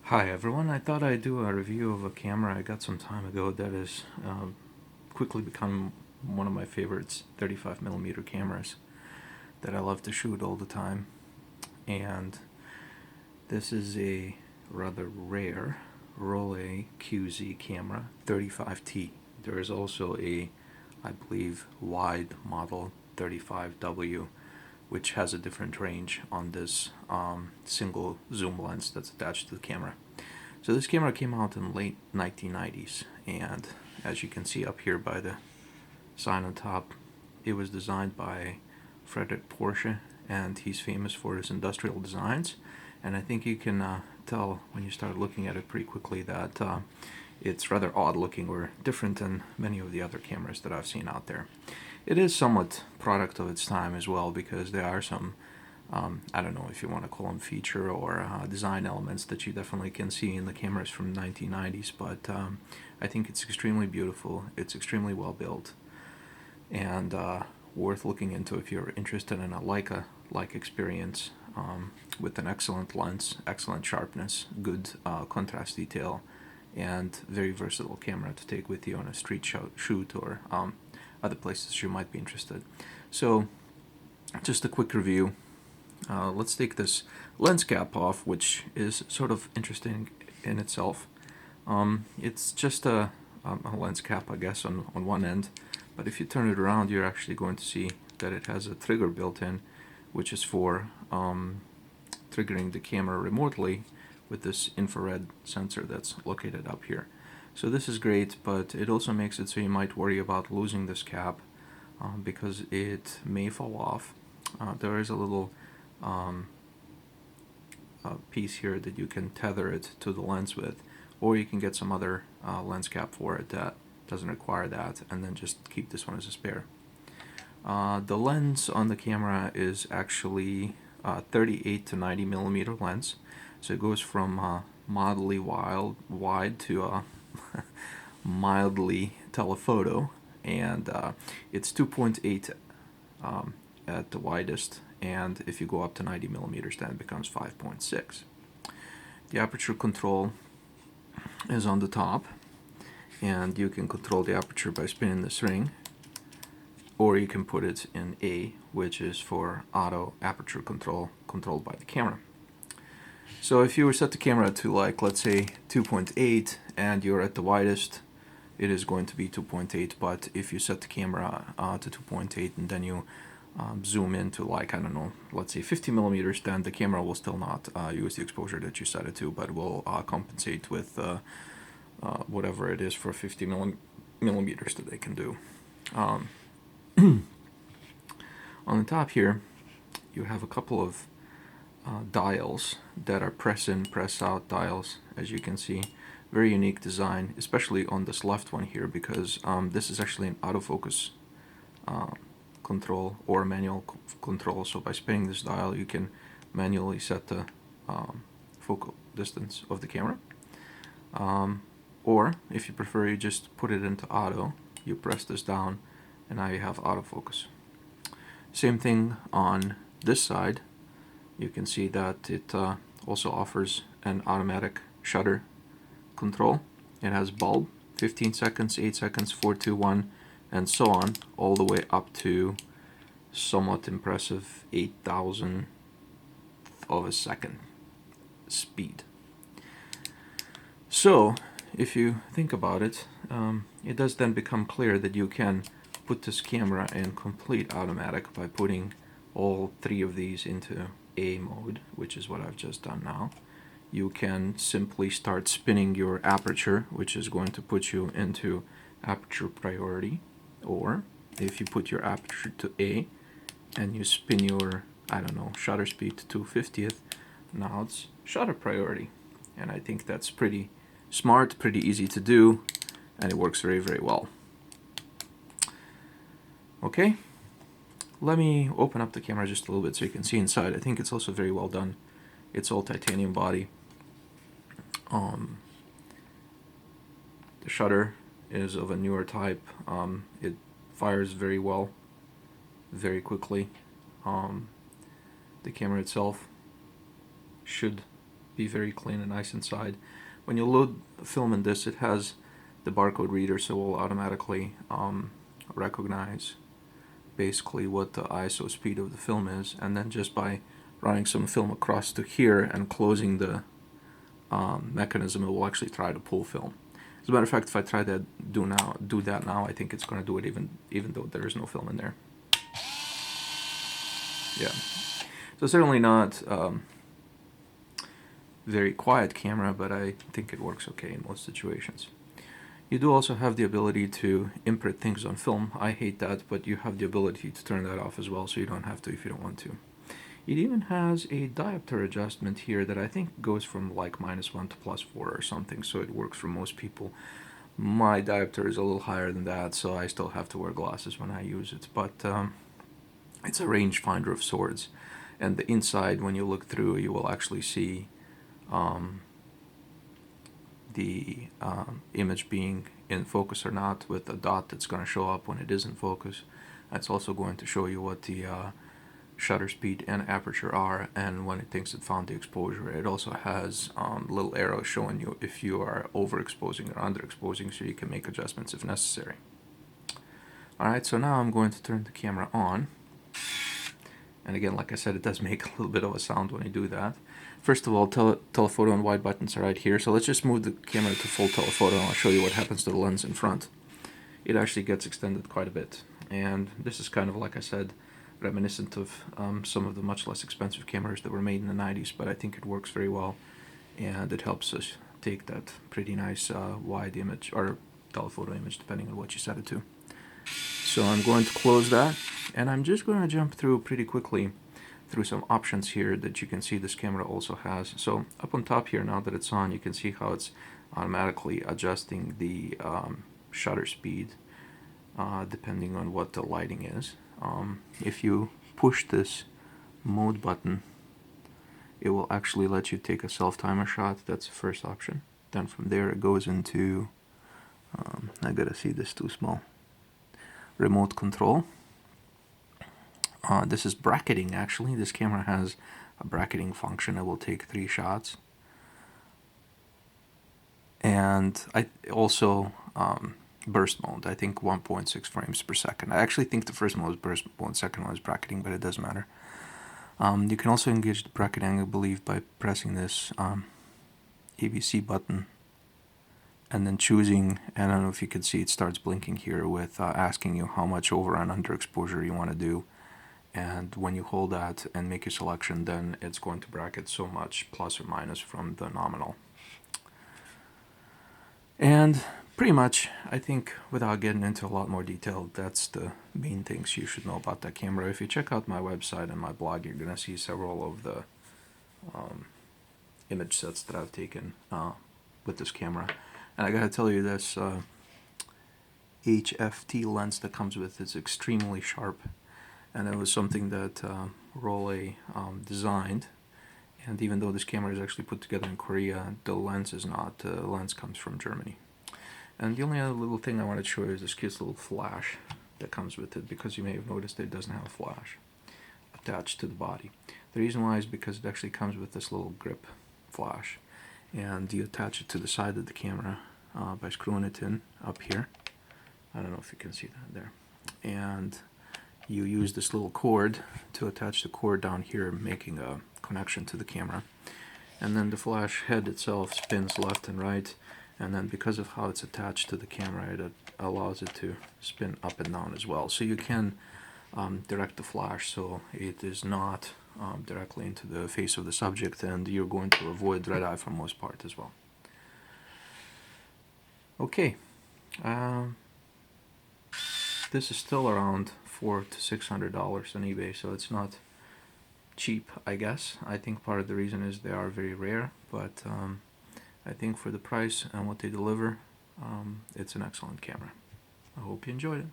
Hi everyone, I thought I'd do a review of a camera I got some time ago that has quickly become one of my favorites, 35mm cameras that I love to shoot all the time. And this is a rather rare Rollei QZ camera, 35T. There is also a, I believe, wide model 35W, which has a different range on this single zoom lens that's attached to the camera. So this camera came out in late 1990s, and as you can see up here by the sign on top, it was designed by Frederick Porsche, and he's famous for his industrial designs. And I think you can tell when you start looking at it pretty quickly that it's rather odd looking or different than many of the other cameras that I've seen out there. It is somewhat product of its time as well, because there are some I don't know if you want to call them feature or design elements that you definitely can see in the cameras from 1990s, but I think it's extremely beautiful, it's extremely well built, and worth looking into if you're interested in a Leica-like experience, with an excellent lens, excellent sharpness, good contrast detail, and very versatile camera to take with you on a street shoot or other places you might be interested. So just a quick review. Let's take this lens cap off, which is sort of interesting in itself. It's just a lens cap, I guess, on one end, but if you turn it around, you're actually going to see that it has a trigger built in, which is for triggering the camera remotely with this infrared sensor that's located up here. So this is great, but it also makes it so you might worry about losing this cap because it may fall off. There is a little piece here that you can tether it to the lens with, or you can get some other lens cap for it that doesn't require that, and then just keep this one as a spare. The lens on the camera is actually 38 to 90 millimeter lens, so it goes from mildly wide to mildly telephoto, and it's 2.8 at the widest, and if you go up to 90 millimeters, then it becomes 5.6. The aperture control is on the top, and you can control the aperture by spinning this ring, or you can put it in A, which is for auto aperture control, controlled by the camera. So if you were set the camera to, like, let's say 2.8 and you're at the widest, it is going to be 2.8, but if you set the camera to 2.8 and then you zoom into, like, I don't know, let's say 50 millimeters, then the camera will still not use the exposure that you set it to, but will compensate with whatever it is for 50 millimeters that they can do. On the top here, you have a couple of dials that are press in, press out dials, as you can see. Very unique design, especially on this left one here, because this is actually an autofocus control or manual control. So by spinning this dial, you can manually set the focal distance of the camera. Or if you prefer, you just put it into auto, you press this down, and now you have autofocus. Same thing on this side. You can see that it also offers an automatic shutter control. It has bulb, 15 seconds, 8 seconds, 4, 2, 1, and so on, all the way up to somewhat impressive 8,000th of a second speed. So if you think about it, it does then become clear that you can put this camera in complete automatic by putting all three of these into A mode, which is what I've just done now. You can simply start spinning your aperture, which is going to put you into aperture priority, or if you put your aperture to A and you spin your, I don't know, shutter speed to 2/50th, now it's shutter priority. And I think that's pretty smart, pretty easy to do, and it works very, very well. Okay, let me open up the camera just a little bit so you can see inside. I think it's also very well done. It's all titanium body. The shutter is of a newer type. It fires very well, very quickly. The camera itself should be very clean and nice inside. When you load film in this, it has the barcode reader, so it will automatically recognize basically what the ISO speed of the film is, and then just by running some film across to here and closing the mechanism, it will actually try to pull film. As a matter of fact, if I try to do that now, I think it's going to do it even though there is no film in there. Yeah. So certainly not very quiet camera, but I think it works okay in most situations. You do also have the ability to imprint things on film. I hate that, but you have the ability to turn that off as well, so you don't have to if you don't want to. It even has a diopter adjustment here that I think goes from like -1 to +4 or something, so it works for most people. My diopter is a little higher than that, so I still have to wear glasses when I use it, but it's a rangefinder of sorts. And the inside, when you look through, you will actually see the image being in focus or not, with a dot that's going to show up when it is in focus. That's also going to show you what the shutter speed and aperture are, and when it thinks it found the exposure. It also has little arrows showing you if you are overexposing or underexposing, so you can make adjustments if necessary. Alright, so now I'm going to turn the camera on. And again, like I said, it does make a little bit of a sound when you do that. First of all, telephoto and wide buttons are right here. So let's just move the camera to full telephoto, and I'll show you what happens to the lens in front. It actually gets extended quite a bit. And this is kind of, like I said, reminiscent of some of the much less expensive cameras that were made in the 90s, but I think it works very well. And it helps us take that pretty nice wide image, or telephoto image, depending on what you set it to. So I'm going to close that, and I'm just going to jump through pretty quickly through some options here that you can see this camera also has. So up on top here, now that it's on, you can see how it's automatically adjusting the shutter speed depending on what the lighting is. If you push this mode button, it will actually let you take a self-timer shot. That's the first option. Then from there it goes into, I gotta see this too small, remote control. This is bracketing actually. This camera has a bracketing function. It will take 3 shots. And I also burst mode, I think 1.6 frames per second. I actually think the first mode was burst mode, second one is bracketing, but it doesn't matter. You can also engage the bracketing, I believe, by pressing this ABC button and then choosing, and I don't know if you can see, it starts blinking here with asking you how much over and under exposure you want to do. And when you hold that and make your selection, then it's going to bracket so much plus or minus from the nominal. And pretty much, I think, without getting into a lot more detail, that's the main things you should know about that camera. If you check out my website and my blog, you're going to see several of the image sets that I've taken with this camera. And I gotta tell you, this HFT lens that comes with is extremely sharp. And it was something that Rollei designed. And even though this camera is actually put together in Korea, the lens is not. The lens comes from Germany. And the only other little thing I want to show you is this cute little flash that comes with it, because you may have noticed it doesn't have a flash attached to the body. The reason why is because it actually comes with this little grip flash. And you attach it to the side of the camera by screwing it in up here. I don't know if you can see that there. And you use this little cord to attach the cord down here, making a connection to the camera. And then the flash head itself spins left and right, and then because of how it's attached to the camera, it allows it to spin up and down as well. So you can direct the flash so it is not directly into the face of the subject, and you're going to avoid red eye for the most part as well. Okay, this is still around $400 to $600 on eBay, so it's not cheap, I guess. I think part of the reason is they are very rare, but I think for the price and what they deliver, it's an excellent camera. I hope you enjoyed it.